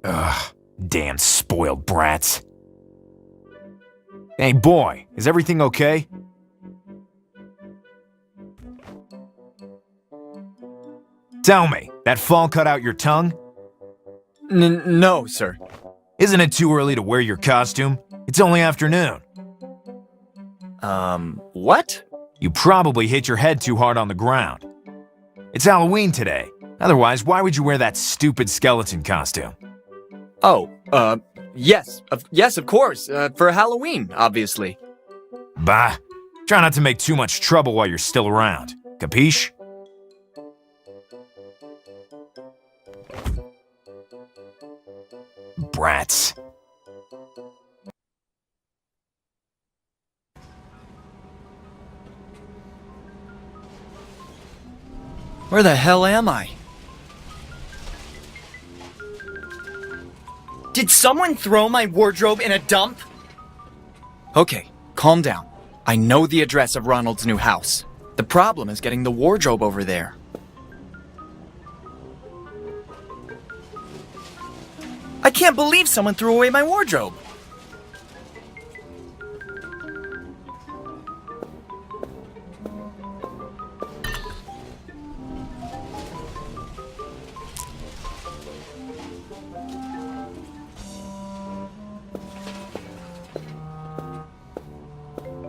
Ugh, damn spoiled brats. Hey boy, is everything okay? Tell me, that fall cut out your tongue? No, sir. Isn't it too early to wear your costume? It's only afternoon. What? You probably hit your head too hard on the ground. It's Halloween today. Otherwise, why would you wear that stupid skeleton costume? Oh, yes, of course, for Halloween, obviously. Bah. Try not to make too much trouble while you're still around. Capiche? Brats. Where the hell am I? Did someone throw my wardrobe in a dump? Okay, calm down. I know the address of Ronald's new house. The problem is getting the wardrobe over there. I can't believe someone threw away my wardrobe.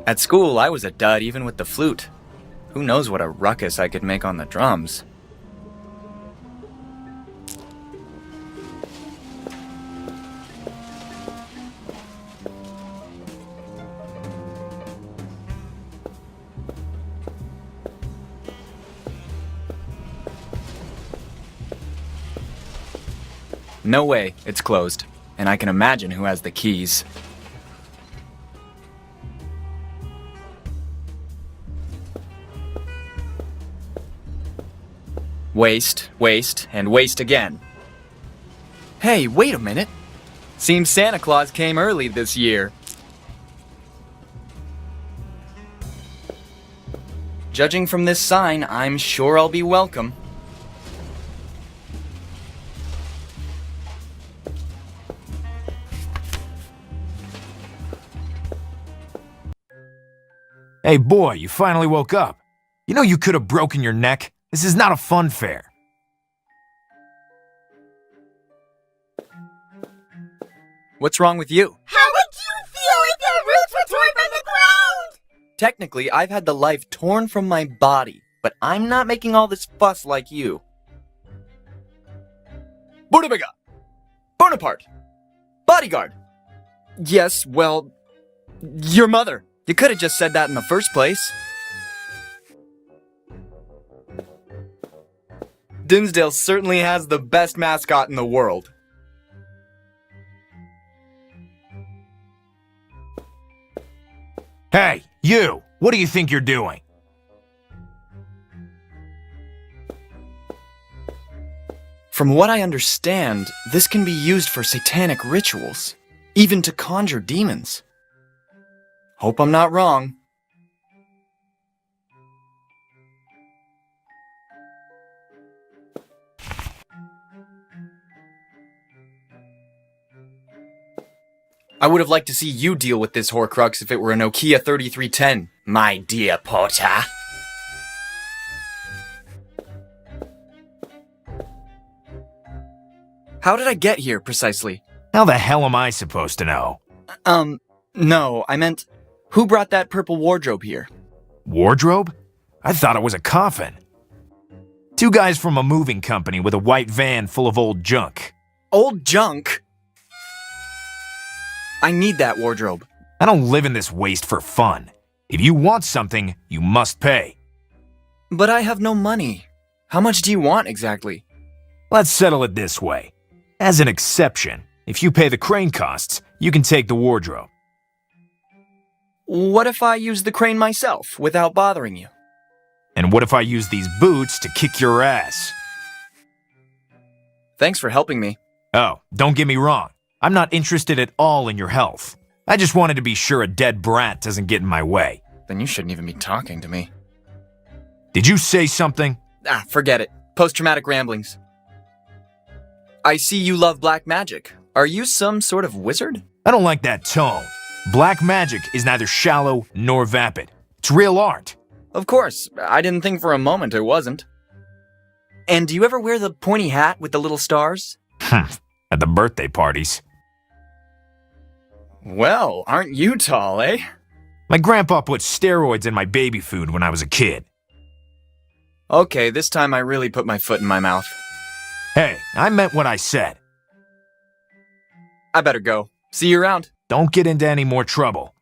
At school, I was a dud even with the flute. Who knows what a ruckus I could make on the drums. No way, it's closed. And I can imagine who has the keys. Waste, waste, and waste again. Hey, wait a minute. Seems Santa Claus came early this year. Judging from this sign, I'm sure I'll be welcome. Hey boy, you finally woke up. You know you could have broken your neck. This is not a fun fair. What's wrong with you? How would you feel if your roots were torn from the ground? Technically, I've had the life torn from my body, but I'm not making all this fuss like you. Bodebiga! Bonaparte! Bodyguard! Yes, well, your mother. You could have just said that in the first place. Dinsdale certainly has the best mascot in the world. Hey, you! What do you think you're doing? From what I understand, this can be used for satanic rituals, even to conjure demons. Hope I'm not wrong. I would have liked to see you deal with this Horcrux if it were a Nokia 3310, my dear Potter. How did I get here, precisely? How the hell am I supposed to know? No, I meant, who brought that purple wardrobe here? Wardrobe? I thought it was a coffin. Two guys from a moving company with a white van full of old junk. Old junk? I need that wardrobe. I don't live in this waste for fun. If you want something, you must pay. But I have no money. How much do you want exactly? Let's settle it this way. As an exception, if you pay the crane costs, you can take the wardrobe. What if I use the crane myself, without bothering you? And what if I use these boots to kick your ass? Thanks for helping me. Oh, don't get me wrong. I'm not interested at all in your health. I just wanted to be sure a dead brat doesn't get in my way. Then you shouldn't even be talking to me. Did you say something? Forget it. Post-traumatic ramblings. I see you love black magic. Are you some sort of wizard? I don't like that tone. Black magic is neither shallow nor vapid. It's real art. Of course, I didn't think for a moment it wasn't. And do you ever wear the pointy hat with the little stars? At the birthday parties. Well, aren't you tall, eh? My grandpa put steroids in my baby food when I was a kid. Okay, this time I really put my foot in my mouth. Hey, I meant what I said. I better go. See you around. Don't get into any more trouble.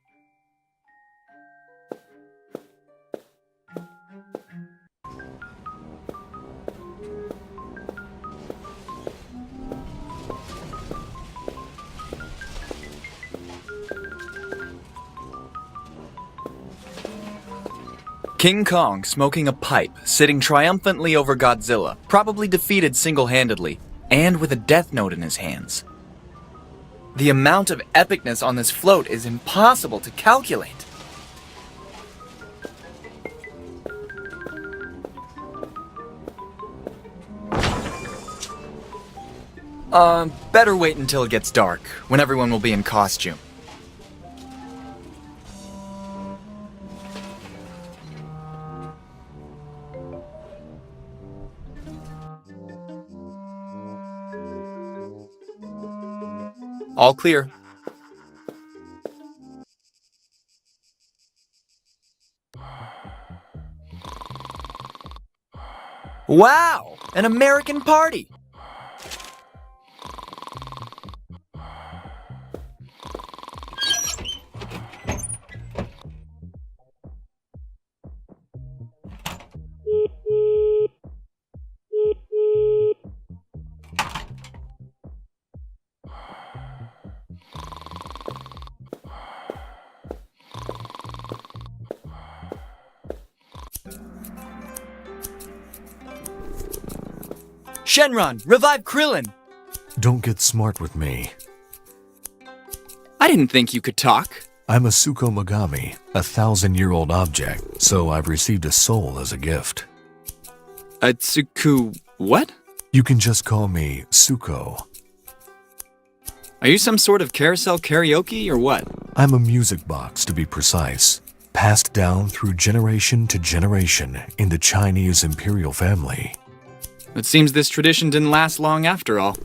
King Kong, smoking a pipe, sitting triumphantly over Godzilla, probably defeated single-handedly, and with a death note in his hands. The amount of epicness on this float is impossible to calculate. Better wait until it gets dark, when everyone will be in costume. All clear. Wow! An American party! Shenron, revive Krillin! Don't get smart with me. I didn't think you could talk. I'm a Suko Megami, 1,000-year-old object, so I've received a soul as a gift. A Tsuku... what? You can just call me Suko. Are you some sort of carousel karaoke or what? I'm a music box, to be precise, passed down through generation to generation in the Chinese imperial family. It seems this tradition didn't last long after all.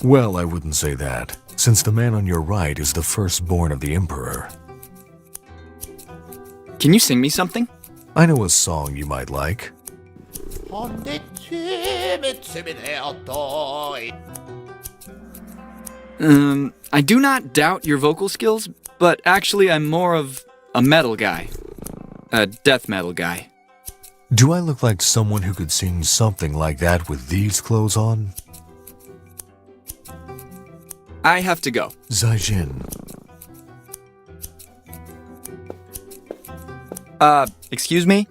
Well, I wouldn't say that, since the man on your right is the firstborn of the emperor. Can you sing me something? I know a song you might like. I do not doubt your vocal skills, but actually I'm more of a metal guy. A death metal guy. Do I look like someone who could sing something like that with these clothes on? I have to go. Zaijin. Excuse me?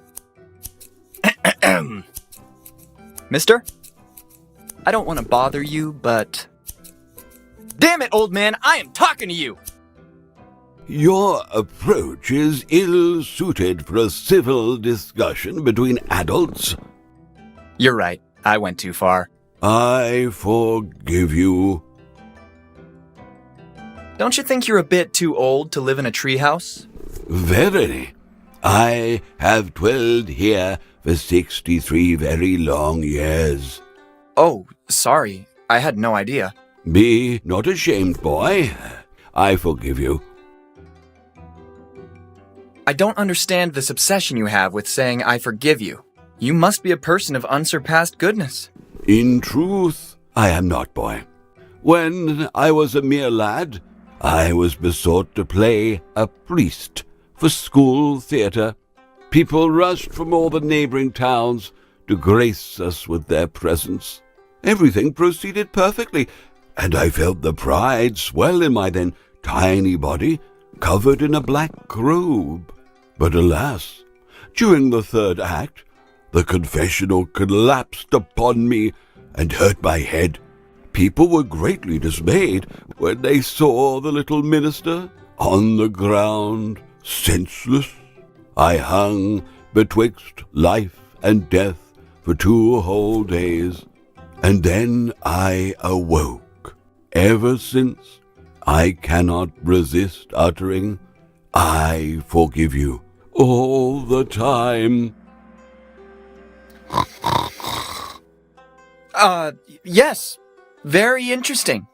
Mister? I don't want to bother you, but... Damn it, old man, I am talking to you! Your approach is ill-suited for a civil discussion between adults. You're right, I went too far. I forgive you. Don't you think you're a bit too old to live in a treehouse? Verily. I have dwelled here for 63 very long years. Oh, sorry, I had no idea. Be not ashamed, boy. I forgive you. I don't understand this obsession you have with saying I forgive you. You must be a person of unsurpassed goodness. In truth, I am not, boy. When I was a mere lad, I was besought to play a priest for school theatre. People rushed from all the neighboring towns to grace us with their presence. Everything proceeded perfectly, and I felt the pride swell in my then tiny body, covered in a black robe. But alas, during the third act, the confessional collapsed upon me and hurt my head. People were greatly dismayed when they saw the little minister on the ground, senseless. I hung betwixt life and death for 2 whole days, and then I awoke. Ever since, I cannot resist uttering, "I forgive you," all the time. Yes. Very interesting.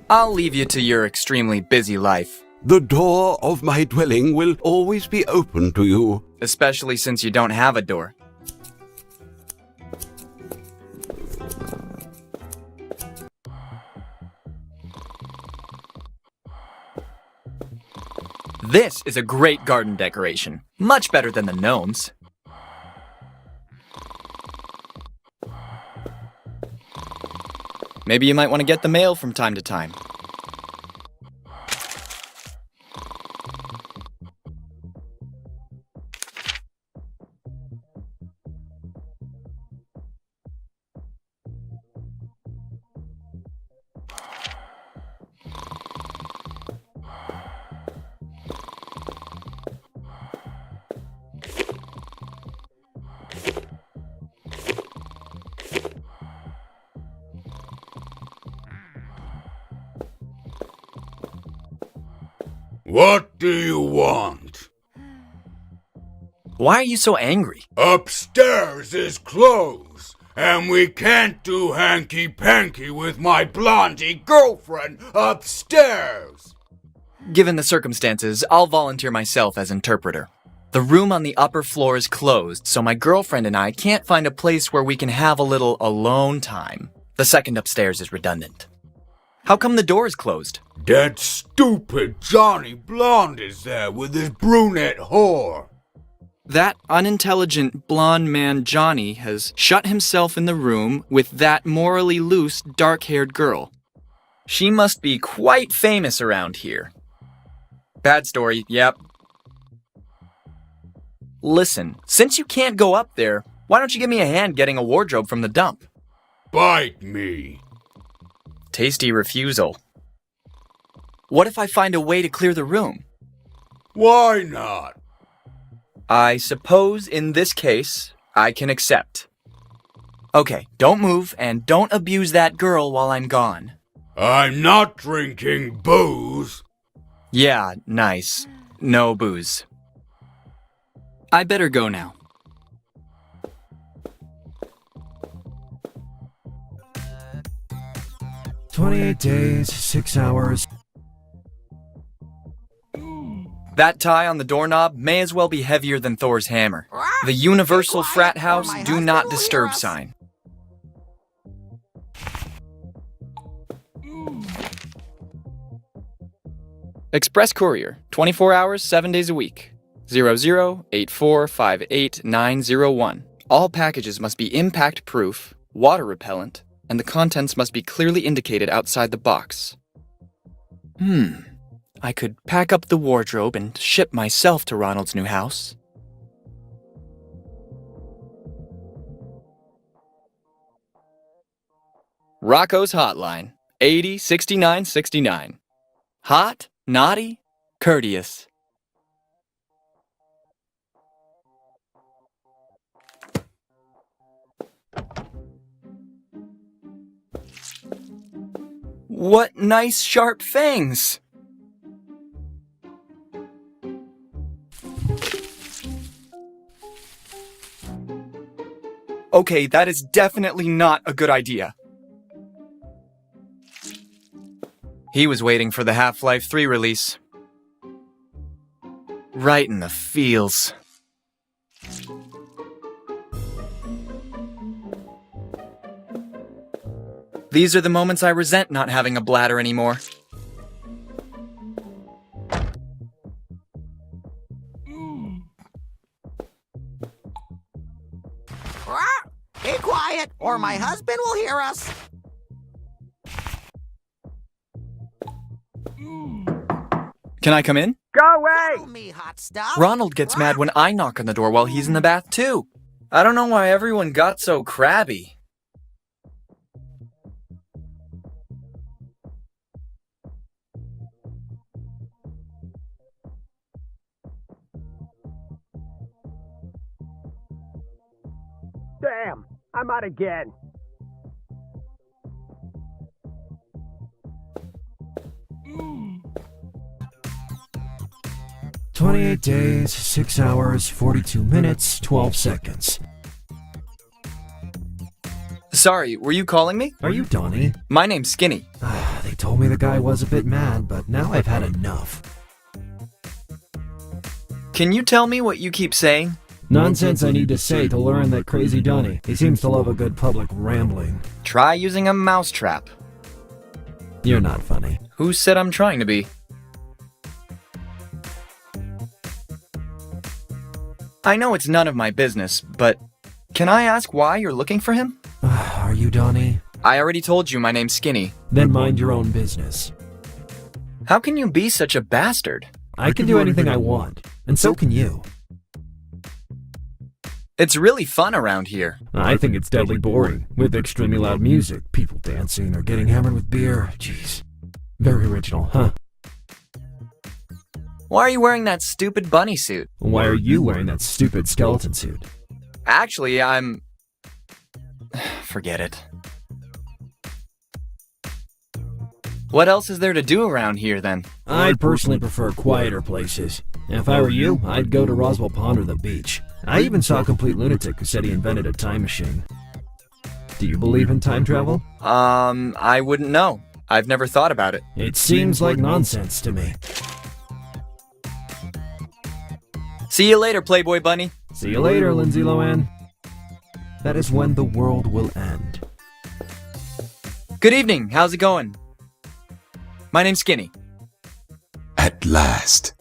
I'll leave you to your extremely busy life. The door of my dwelling will always be open to you. Especially since you don't have a door. This is a great garden decoration. Much better than the gnomes. Maybe you might want to get the mail from time to time. What do you want? Why are you so angry? Upstairs is closed, and we can't do hanky-panky with my blondie girlfriend upstairs. Given the circumstances, I'll volunteer myself as interpreter. The room on the upper floor is closed, so my girlfriend and I can't find a place where we can have a little alone time. The second upstairs is redundant. How come the door is closed? That stupid Johnny Blonde is there with his brunette whore. That unintelligent blonde man Johnny has shut himself in the room with that morally loose, dark-haired girl. She must be quite famous around here. Bad story, yep. Listen, since you can't go up there, why don't you give me a hand getting a wardrobe from the dump? Bite me. Tasty refusal. What if I find a way to clear the room? Why not? I suppose in this case, I can accept. Okay, don't move and don't abuse that girl while I'm gone. I'm not drinking booze. Yeah, nice. No booze. I better go now. "28 days, 6 hours." That tie on the doorknob may as well be heavier than Thor's hammer. The universal frat house do not disturb sign. Express Courier, 24 hours, 7 days a week. 0084588901. All packages must be impact-proof, water-repellent, and the contents must be clearly indicated outside the box. I could pack up the wardrobe and ship myself to Ronald's new house. Rocco's Hotline, 806969. Hot, naughty, courteous. What nice sharp fangs! Okay, that is definitely not a good idea. He was waiting for the Half-Life 3 release. Right in the feels. These are the moments I resent not having a bladder anymore. Be quiet, or my husband will hear us. Can I come in? Follow me, hot stuff. Ronald gets mad when I knock on the door while he's in the bath too. I don't know why everyone got so crabby. Damn, I'm out again. Mm. 28 days, 6 hours, 42 minutes, 12 seconds. Sorry, were you calling me? Are you Donnie? My name's Skinny. They told me the guy was a bit mad, but now I've had enough. Can you tell me what you keep saying? Nonsense I need to say to learn that crazy Donnie. He seems to love a good public rambling. Try using a mousetrap. You're not funny. Who said I'm trying to be? I know it's none of my business, but can I ask why you're looking for him? Are you Donnie? I already told you my name's Skinny. Then mind your own business. How can you be such a bastard? I can do anything I want, and so can you. It's really fun around here. I think it's deadly boring, with extremely loud music, people dancing or getting hammered with beer. Jeez. Very original, huh? Why are you wearing that stupid bunny suit? Why are you wearing that stupid skeleton suit? Actually, I'm... Forget it. What else is there to do around here, then? I personally prefer quieter places. If I were you, I'd go to Roswell Pond or the beach. I even saw a complete lunatic who said he invented a time machine. Do you believe in time travel? I wouldn't know. I've never thought about it. It seems like nonsense to me. See you later, Playboy Bunny. See you later, Lindsay Lohan. That is when the world will end. Good evening. How's it going? My name's Skinny. At last.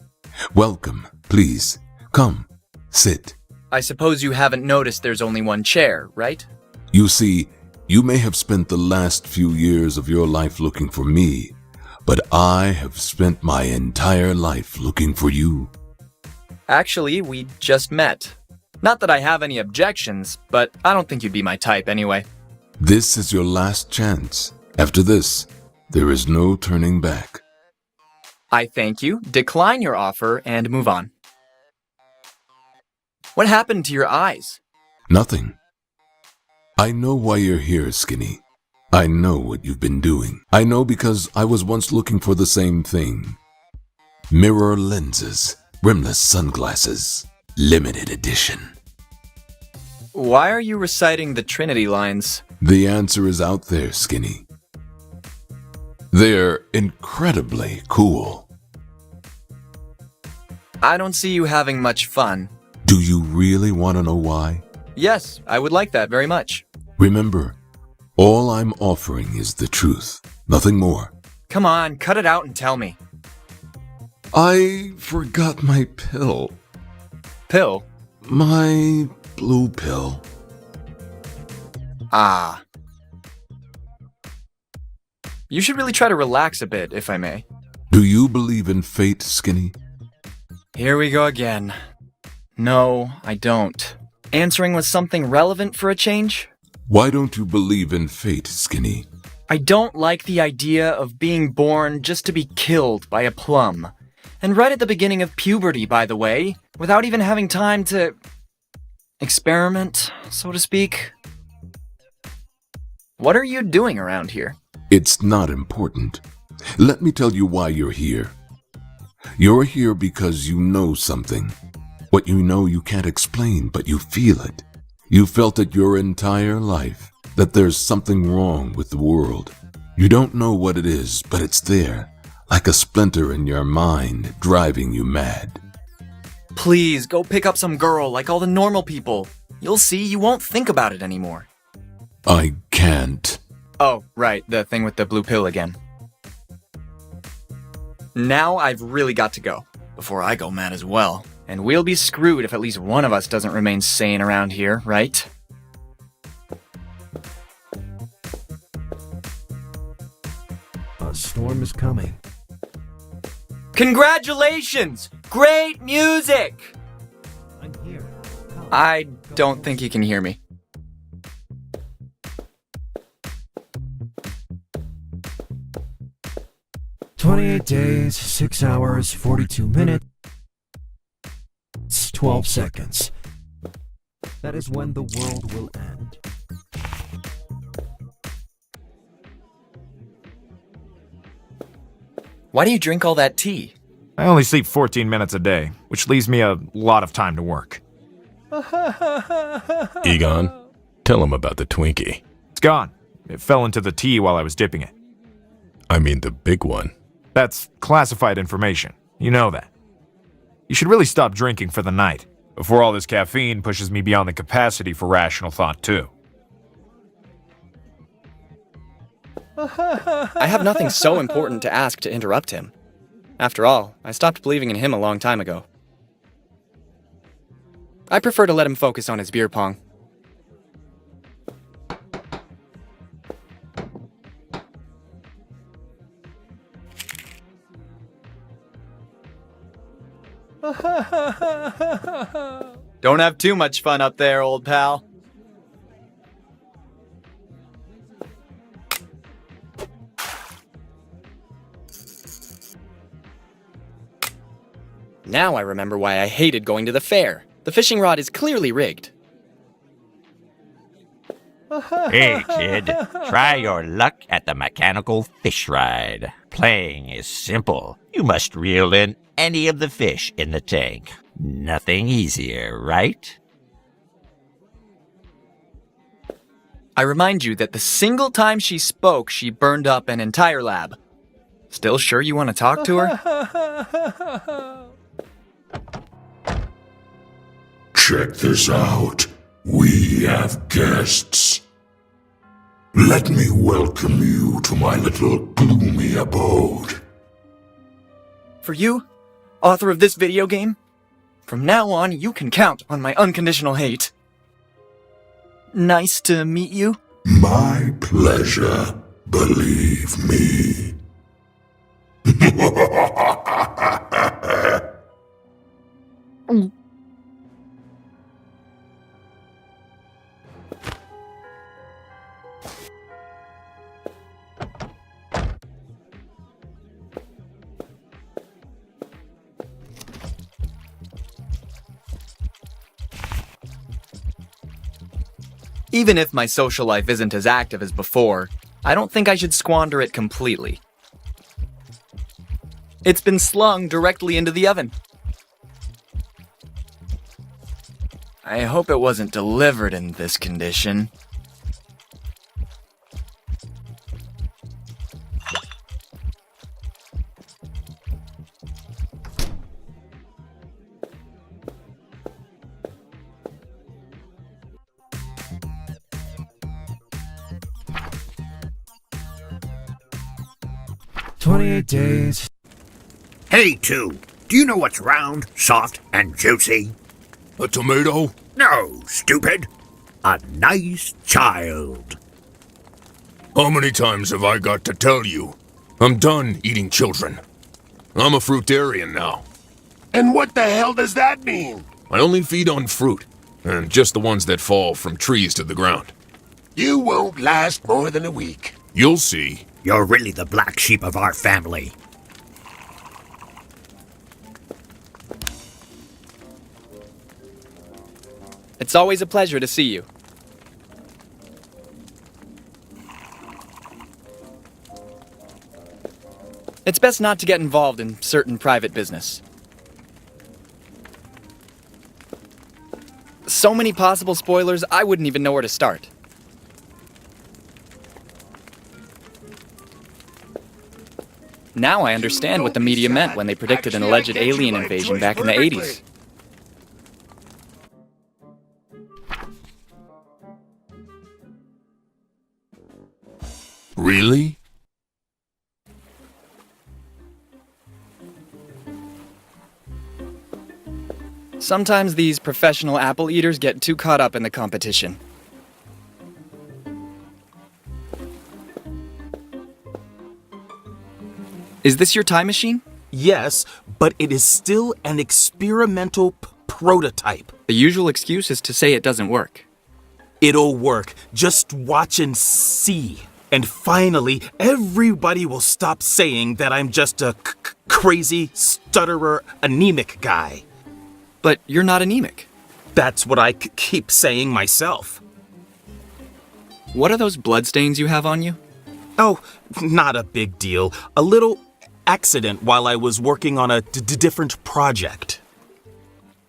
Welcome. Please, come. Sit. I suppose you haven't noticed there's only one chair, right? You see, you may have spent the last few years of your life looking for me, but I have spent my entire life looking for you. Actually, we just met. Not that I have any objections, but I don't think you'd be my type anyway. This is your last chance. After this, there is no turning back. I thank you, decline your offer, and move on. What happened to your eyes? Nothing. I know why you're here, Skinny. I know what you've been doing. I know because I was once looking for the same thing. Mirror lenses, rimless sunglasses, limited edition. Why are you reciting the Trinity lines? The answer is out there, Skinny. They're incredibly cool. I don't see you having much fun. Do you really want to know why? Yes, I would like that very much. Remember, all I'm offering is the truth, nothing more. Come on, cut it out and tell me. I forgot my pill. Pill? My blue pill. Ah. You should really try to relax a bit, if I may. Do you believe in fate, Skinny? Here we go again. No, I don't. Answering with something relevant for a change? Why don't you believe in fate, Skinny? I don't like the idea of being born just to be killed by a plum. And right at the beginning of puberty, by the way, without even having time to... experiment, so to speak. What are you doing around here? It's not important. Let me tell you why you're here. You're here because you know something. What you know you can't explain, but you feel it. You felt it your entire life, that there's something wrong with the world. You don't know what it is, but it's there, like a splinter in your mind, driving you mad. Please, go pick up some girl like all the normal people. You'll see, you won't think about it anymore. I can't. Oh, right, the thing with the blue pill again. Now I've really got to go, before I go mad as well. And we'll be screwed if at least one of us doesn't remain sane around here, right? A storm is coming. Congratulations! Great music! I'm here. Come. I don't think he can hear me. "28 days, 6 hours, 42 minutes, 12 seconds. That is when the world will end. Why do you drink all that tea? I only sleep 14 minutes a day, which leaves me a lot of time to work. Egon, tell him about the Twinkie. It's gone. It fell into the tea while I was dipping it. I mean the big one. That's classified information. You know that. You should really stop drinking for the night, before all this caffeine pushes me beyond the capacity for rational thought, too. I have nothing so important to ask to interrupt him. After all, I stopped believing in him a long time ago. I prefer to let him focus on his beer pong. Don't have too much fun up there, old pal. Now I remember why I hated going to the fair. The fishing rod is clearly rigged. Hey, kid, try your luck at the mechanical fish ride. Playing is simple. You must reel in any of the fish in the tank. Nothing easier, right? I remind you that the single time she spoke, she burned up an entire lab. Still sure you want to talk to her? Check this out. We have guests. Let me welcome you to my little gloomy abode. For you, author of this video game, from now on you can count on my unconditional hate. Nice to meet you. My pleasure, believe me. Even if my social life isn't as active as before, I don't think I should squander it completely. It's been slung directly into the oven. I hope it wasn't delivered in this condition. Days. Hey, two, do you know what's round, soft, and juicy? A tomato? No, stupid. A nice child. How many times have I got to tell you? I'm done eating children. I'm a fruitarian now. And what the hell does that mean? I only feed on fruit, and just the ones that fall from trees to the ground. You won't last more than a week. You'll see. You're really the black sheep of our family. It's always a pleasure to see you. It's best not to get involved in certain private business. So many possible spoilers, I wouldn't even know where to start. Now I understand what the media meant when they predicted an alleged alien invasion back in the 80s. Really? Sometimes these professional apple eaters get too caught up in the competition. Is this your time machine? Yes, but it is still an experimental prototype. The usual excuse is to say it doesn't work. It'll work. Just watch and see. And finally, everybody will stop saying that I'm just a crazy, stutterer, anemic guy. But you're not anemic. That's what I keep saying myself. What are those bloodstains you have on you? Oh, not a big deal. A little accident while I was working on a different project.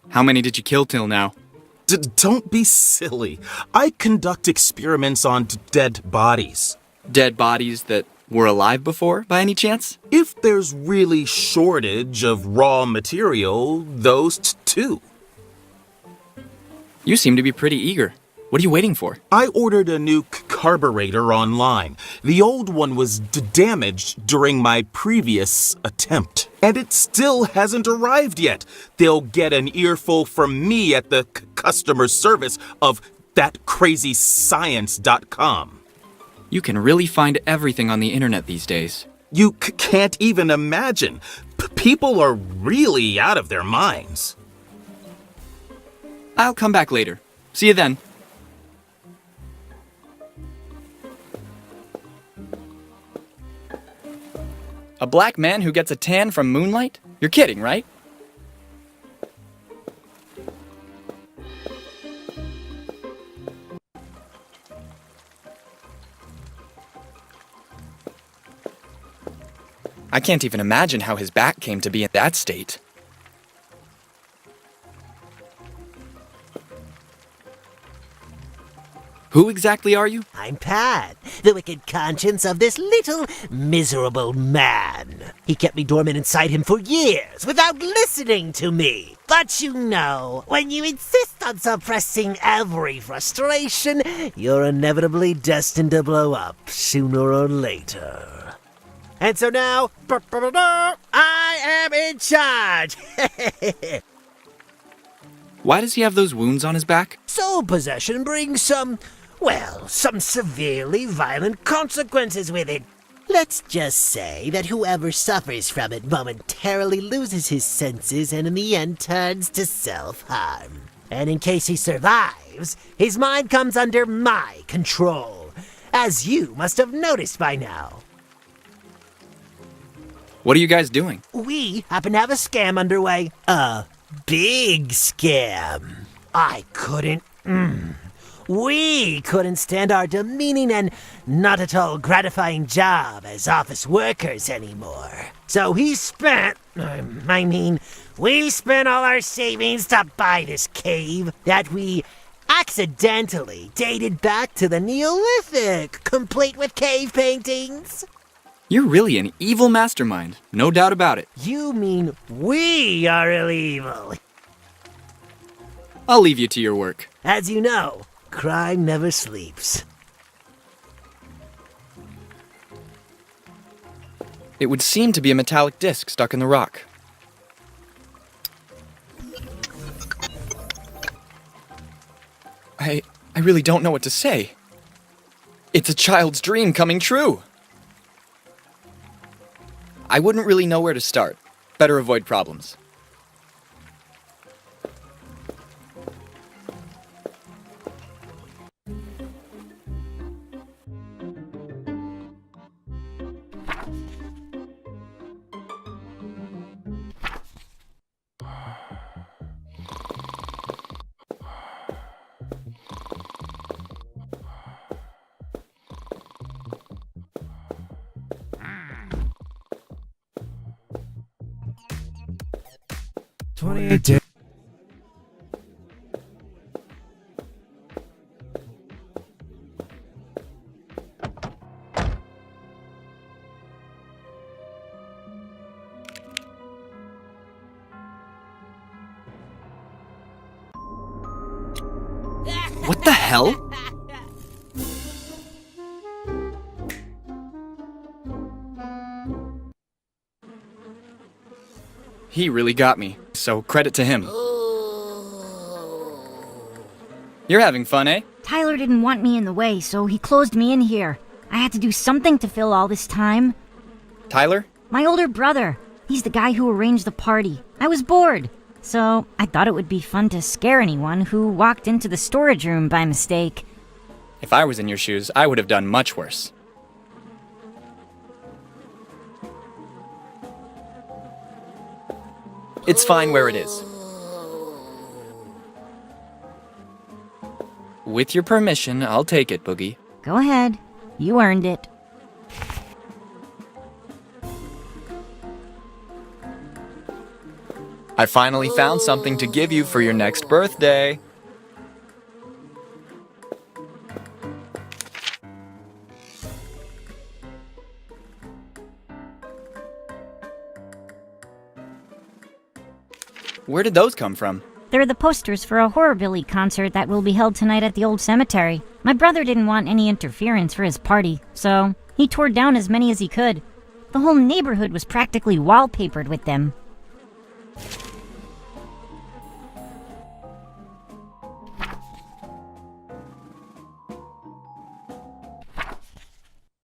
How many did you kill till now? Don't be silly. I conduct experiments on dead bodies. Dead bodies that were alive before, by any chance? If there's really shortage of raw material, those too. You seem to be pretty eager. What are you waiting for? I ordered a new carburetor online. The old one was damaged during my previous attempt. And it still hasn't arrived yet. They'll get an earful from me at the customer service of thatcrazyscience.com. You can really find everything on the internet these days. You can't even imagine. People are really out of their minds. I'll come back later. See you then. A black man who gets a tan from moonlight? You're kidding, right? I can't even imagine how his back came to be in that state. Who exactly are you? I'm Pat, the wicked conscience of this little miserable man. He kept me dormant inside him for years without listening to me. But you know, when you insist on suppressing every frustration, you're inevitably destined to blow up sooner or later. And so now, I am in charge. Why does he have those wounds on his back? Soul possession brings some severely violent consequences with it. Let's just say that whoever suffers from it momentarily loses his senses and in the end turns to self-harm. And in case he survives, his mind comes under my control, as you must have noticed by now. What are you guys doing? We happen to have a scam underway. A big scam. We couldn't stand our demeaning and not at all gratifying job as office workers anymore. So we spent all our savings to buy this cave that we accidentally dated back to the Neolithic, complete with cave paintings. You're really an evil mastermind, no doubt about it. You mean we are really evil? I'll leave you to your work. As you know, crime never sleeps. It would seem to be a metallic disc stuck in the rock. I really don't know what to say. It's a child's dream coming true. I wouldn't really know where to start. Better avoid problems. What the hell? He really got me, so credit to him. You're having fun, eh? Tyler didn't want me in the way, so he closed me in here. I had to do something to fill all this time. Tyler? My older brother. He's the guy who arranged the party. I was bored, so I thought it would be fun to scare anyone who walked into the storage room by mistake. If I was in your shoes, I would have done much worse. It's fine where it is. With your permission, I'll take it, Boogie. Go ahead. You earned it. I finally found something to give you for your next birthday. Where did those come from? They're the posters for a horrorbilly concert that will be held tonight at the old cemetery. My brother didn't want any interference for his party, so he tore down as many as he could. The whole neighborhood was practically wallpapered with them.